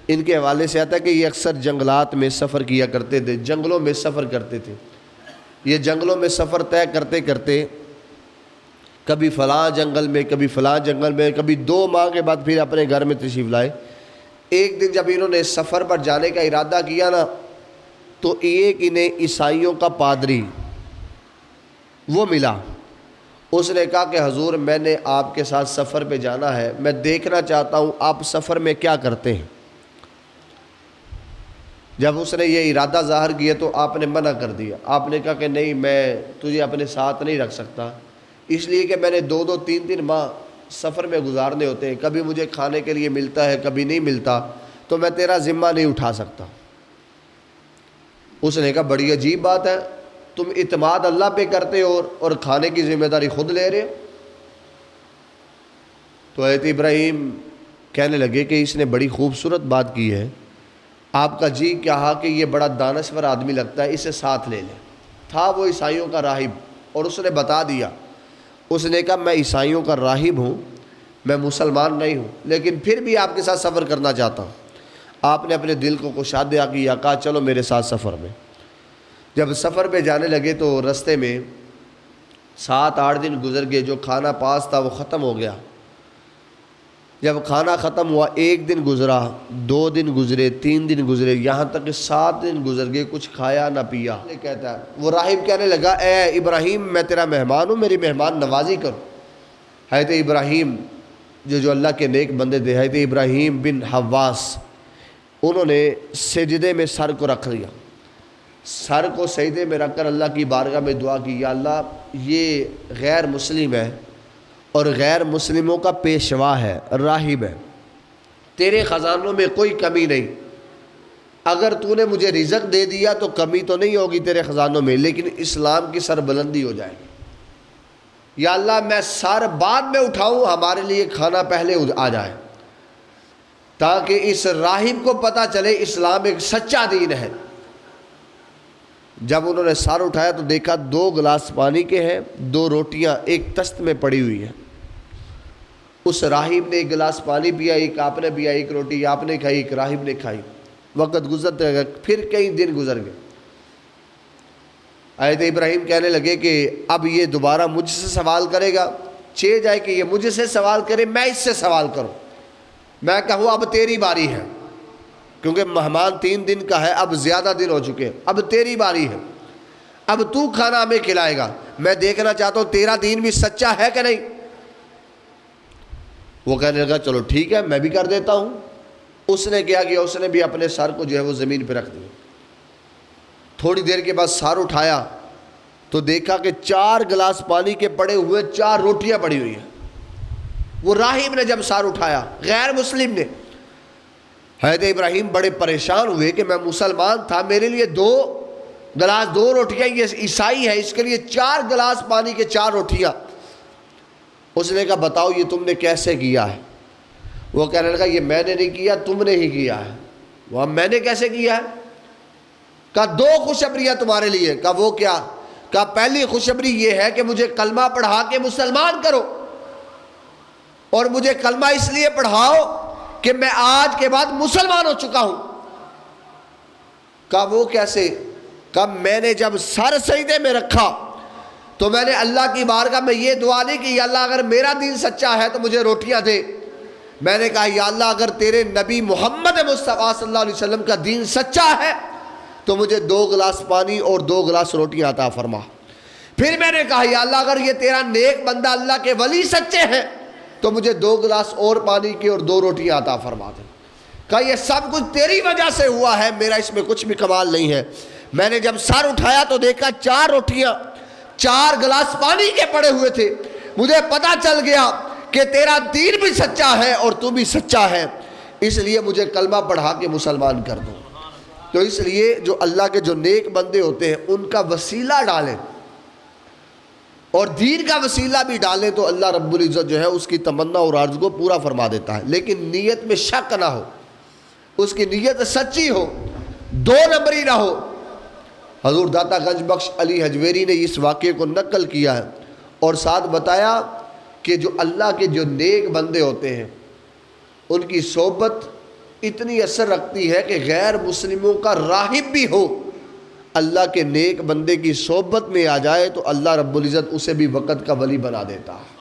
ان کے حوالے سے آتا ہے کہ یہ اکثر جنگلات میں سفر کیا کرتے تھے، جنگلوں میں سفر کرتے تھے۔ یہ جنگلوں میں سفر طے کرتے کرتے کبھی فلاں جنگل میں، کبھی فلاں جنگل میں، کبھی 2 ماہ کے بعد پھر اپنے گھر میں تشریف لائے۔ ایک دن جب انہوں نے سفر پر جانے کا ارادہ کیا نا، تو ایک انہیں عیسائیوں کا پادری وہ ملا۔ اس نے کہا کہ حضور میں نے آپ کے ساتھ سفر پہ جانا ہے، میں دیکھنا چاہتا ہوں آپ سفر میں کیا کرتے ہیں۔ جب اس نے یہ ارادہ ظاہر کیا تو آپ نے منع کر دیا۔ آپ نے کہا کہ نہیں، میں تجھے اپنے ساتھ نہیں رکھ سکتا، اس لیے کہ میں نے 2 3 ماہ سفر میں گزارنے ہوتے ہیں، کبھی مجھے کھانے کے لیے ملتا ہے کبھی نہیں ملتا، تو میں تیرا ذمہ نہیں اٹھا سکتا۔ اس نے کہا بڑی عجیب بات ہے، تم اعتماد اللہ پہ کرتے ہو اور کھانے کی ذمہ داری خود لے رہے ہو۔ تو حضرت ابراہیم کہنے لگے کہ اس نے بڑی خوبصورت بات کی ہے، آپ کا جی کہا کہ یہ بڑا دانشور آدمی لگتا ہے، اسے ساتھ لے لیں۔ تھا وہ عیسائیوں کا راہب، اور اس نے بتا دیا۔ اس نے کہا میں عیسائیوں کا راہب ہوں، میں مسلمان نہیں ہوں، لیکن پھر بھی آپ کے ساتھ سفر کرنا چاہتا ہوں۔ آپ نے اپنے دل کو کشادہ کیا، کہا چلو میرے ساتھ سفر میں۔ جب سفر پہ جانے لگے تو رستے میں 7 8 دن گزر گئے، جو کھانا پاس تھا وہ ختم ہو گیا۔ جب کھانا ختم ہوا، 1 دن گزرا، 2 دن گزرے، 3 دن گزرے، یہاں تک کہ 7 دن گزر گئے، کچھ کھایا نہ پیا۔ کہتا ہے وہ راہب کہنے لگا اے ابراہیم میں تیرا مہمان ہوں، میری مہمان نوازی کرو۔ حضرت ابراہیم جو اللہ کے نیک بندے تھے، حضرت ابراہیم بن حواس، انہوں نے سجدے میں سر کو رکھ لیا، سر کو سجدے میں رکھ کر اللہ کی بارگاہ میں دعا کی، یا اللہ یہ غیر مسلم ہے اور غیر مسلموں کا پیشوا ہے، راہب ہے، تیرے خزانوں میں کوئی کمی نہیں، اگر تو نے مجھے رزق دے دیا تو کمی تو نہیں ہوگی تیرے خزانوں میں، لیکن اسلام کی سربلندی ہو جائے گی۔ یا اللہ میں سر بعد میں اٹھاؤں، ہمارے لیے کھانا پہلے آ جائے، تاکہ اس راہب کو پتہ چلے اسلام ایک سچا دین ہے۔ جب انہوں نے سر اٹھایا تو دیکھا 2 گلاس پانی کے ہیں، 2 روٹیاں ایک تست میں پڑی ہوئی ہیں۔ اس راہب نے 1 گلاس پانی پیا، ایک آپ نے پیا، ایک روٹی آپ نے کھائی، ایک راہب نے کھائی۔ وقت گزرتے گئے، پھر کئی دن گزر گئے۔ حضرت ابراہیم کہنے لگے کہ اب یہ دوبارہ مجھ سے سوال کرے گا، چہ جائے کہ یہ مجھ سے سوال کرے، میں اس سے سوال کروں، میں کہوں اب تیری باری ہے، کیونکہ مہمان 3 دن کا ہے، اب زیادہ دن ہو چکے، اب تیری باری ہے، اب تو کھانا ہمیں کھلائے گا، میں دیکھنا چاہتا ہوں تیرا دین بھی سچا ہے کہ نہیں۔ وہ کہنے لگا چلو ٹھیک ہے میں بھی کر دیتا ہوں۔ اس نے کیا کیا، اس نے بھی اپنے سر کو جو ہے وہ زمین پہ رکھ دیا۔ تھوڑی دیر کے بعد سر اٹھایا تو دیکھا کہ 4 گلاس پانی کے پڑے ہوئے 4 روٹیاں پڑی ہوئی ہیں۔ وہ راہب نے جب سر اٹھایا، غیر مسلم نے، حضرت ابراہیم بڑے پریشان ہوئے کہ میں مسلمان تھا، میرے لیے 2 گلاس 2 روٹیاں، یہ عیسائی ہے اس کے لیے 4 گلاس پانی کے 4 روٹیاں۔ اس نے کہا بتاؤ یہ تم نے کیسے کیا ہے؟ وہ کہنے لگا یہ میں نے نہیں کیا، تم نے ہی کیا ہے۔ وہ میں نے کیسے کیا ہے؟ کہا 2 خوشخبریاں تمہارے لیے۔ کہا وہ کیا؟ کہا پہلی خوشخبری یہ ہے کہ مجھے کلمہ پڑھا کے مسلمان کرو، اور مجھے کلمہ اس لیے پڑھاؤ کہ میں آج کے بعد مسلمان ہو چکا ہوں۔ کہا وہ کیسے؟ کہا میں نے جب سر سجدے میں رکھا تو میں نے اللہ کی بارگاہ میں یہ دعا دی کہ یا اللہ اگر میرا دین سچا ہے تو مجھے روٹیاں دے۔ میں نے کہا یا اللہ اگر تیرے نبی محمد مصطفیٰ صلی اللہ علیہ وسلم کا دین سچا ہے تو مجھے 2 گلاس پانی اور 2 گلاس روٹیاں عطا فرما۔ پھر میں نے کہا یا اللہ اگر یہ تیرا نیک بندہ اللہ کے ولی سچے ہیں تو مجھے 2 گلاس اور پانی کی اور 2 روٹیاں عطا فرما دے۔ کہا یہ سب کچھ تیری وجہ سے ہوا ہے، میرا اس میں کچھ بھی کمال نہیں ہے۔ میں نے جب سر اٹھایا تو دیکھا 4 روٹیاں 4 گلاس پانی کے پڑے ہوئے تھے۔ مجھے پتا چل گیا کہ تیرا دین بھی سچا ہے اور تو بھی سچا ہے، اس لیے مجھے کلمہ پڑھا کے مسلمان کر دو۔ تو اس لیے جو اللہ کے جو نیک بندے ہوتے ہیں ان کا وسیلہ ڈالیں اور دین کا وسیلہ بھی ڈالیں تو اللہ رب العزت جو ہے اس کی تمنا اور عرض کو پورا فرما دیتا ہے، لیکن نیت میں شک نہ ہو، اس کی نیت سچی ہو، 2 نمبری نہ ہو۔ حضور داتا گنج بخش علی حجویری نے اس واقعے کو نقل کیا ہے اور ساتھ بتایا کہ جو اللہ کے جو نیک بندے ہوتے ہیں ان کی صحبت اتنی اثر رکھتی ہے کہ غیر مسلموں کا راہب بھی ہو، اللہ کے نیک بندے کی صحبت میں آ جائے تو اللہ رب العزت اسے بھی وقت کا ولی بنا دیتا ہے۔